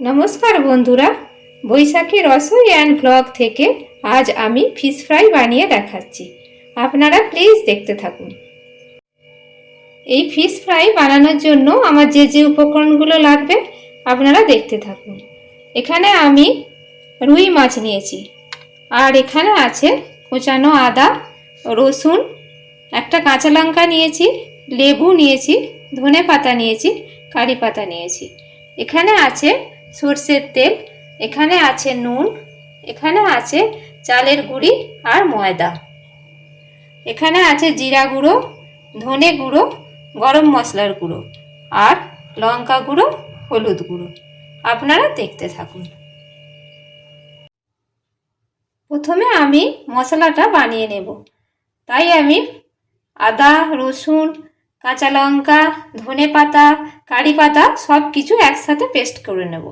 नमस्कार बंधुरा बैशाखी रसोई एंड ब्लग थेके आज आमी फिश फ्राई बानिये देखाच्छि। आपनारा प्लिज देखते थाकुन। এই फिश फ्राई बानानोर जोन्नो आमार जे उपकरणगुलो लागबे आपनारा देखते थाकुन। एखाने आमी रुई माछ नियेछि और एखाने आछे कोचानो आदा रसुन एकटा काँचा लंका नियेछि, लेबू नियेछि, धने पाता नियेछि, कारि पाता नियेछि। एखाने आछे সরষের তেল, এখানে আছে নুন, এখানে আছে চালের গুঁড়ি আর ময়দা, এখানে আছে জিরা গুঁড়ো, ধনে গুঁড়ো, গরম মশলার গুঁড়ো আর লঙ্কা গুঁড়ো, হলুদ গুঁড়ো। আপনারা দেখতে থাকুন। প্রথমে আমি মশলাটা বানিয়ে নেব। তাই আমি আদা, রসুন, কাঁচা লঙ্কা, ধনে পাতা, কারি পাতা সব কিছু একসাথে পেস্ট করে নেব।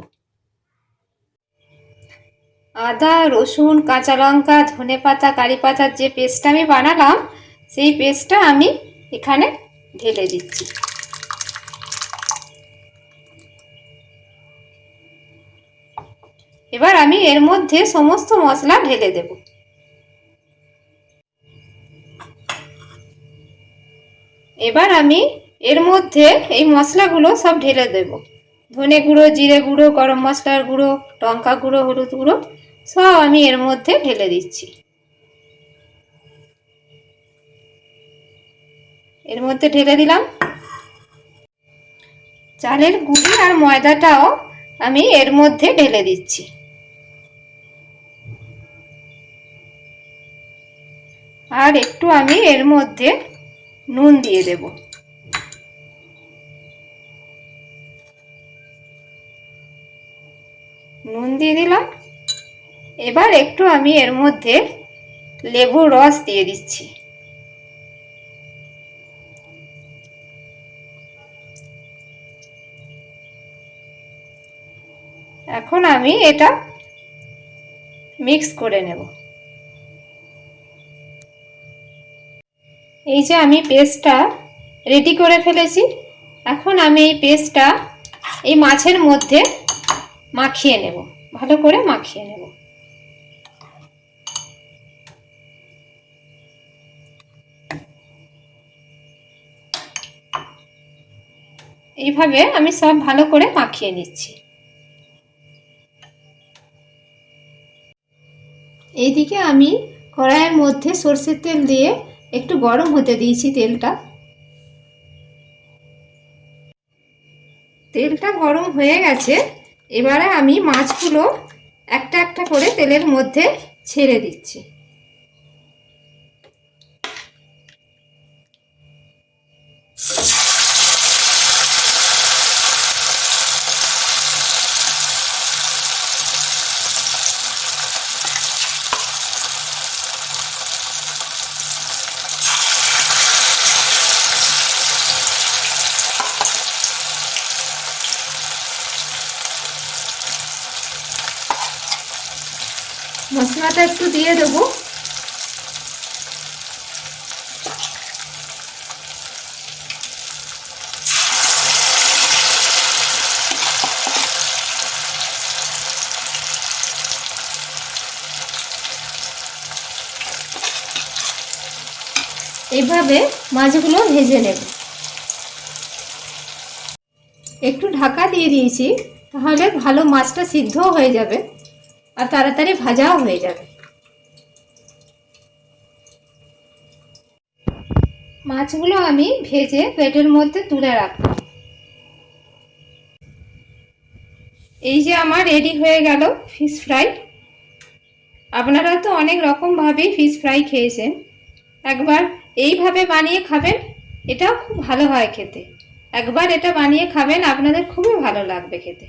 আদা, রসুন, কাঁচা লঙ্কা, ধনে পাতা, কারি পাতার যে পেস্টটা আমি বানালাম সেই পেস্টটা আমি এখানে ঢেলে দিচ্ছি। এবার আমি এর মধ্যে সমস্ত মশলা ঢেলে দেব। এবার আমি এর মধ্যে এই মশলাগুলো সব ঢেলে দেব। ধনে গুঁড়ো, জিরে গুঁড়ো, গরম মশলার গুঁড়ো, লঙ্কা গুঁড়ো, হলুদ গুঁড়ো সব আমি এর মধ্যে ঢেলে দিচ্ছি। এর মধ্যে ঢেলে দিলাম। চালের গুঁড়ি আর ময়দাটাও আমি এর মধ্যে ঢেলে দিচ্ছি। আর একটু আমি এর মধ্যে নুন দিয়ে দেব। নুন দিয়ে দিলাম। এবার একটু আমি এর মধ্যে লেবুর রস দিয়ে দিচ্ছি। এখন আমি এটা মিক্স করে নেব। এই যে আমি পেস্টটা রেডি করে ফেলেছি। এখন আমি এই পেস্টটা এই মাছের মধ্যে মাখিয়ে নেব, ভালো করে মাখিয়ে নেব। এইভাবে আমি সব ভালো করে মাখিয়ে নিচ্ছি। এইদিকে আমি কড়াইয়ের মধ্যে সরষের তেল দিয়ে একটু গরম হতে দিয়েছি তেলটা। তেলটা গরম হয়ে গেছে। এবারে আমি মাছগুলো একটা একটা করে তেলের মধ্যে ছেড়ে দিচ্ছি। মশলাটা একটু দিয়ে দেব। এইভাবে মাছগুলো ভেজে নেব। একটু ঢাকা দিয়ে দিয়েছি, তাহলে ভালো মাছটা সিদ্ধও হয়ে যাবে আর তাড়াতাড়ি ভাজাও হয়ে যাবে। মাছগুলো আমি ভেজে প্লেটের মধ্যে তুলে রাখলাম। এই যে আমার রেডি হয়ে গেল ফিশ ফ্রাই। আপনারা তো অনেক রকমভাবেই ফিশ ফ্রাই খেয়েছেন, একবার এইভাবে বানিয়ে খাবেন, এটাও খুব ভালো হয় খেতে। একবার এটা বানিয়ে খাবেন, আপনাদের খুবই ভালো লাগবে খেতে।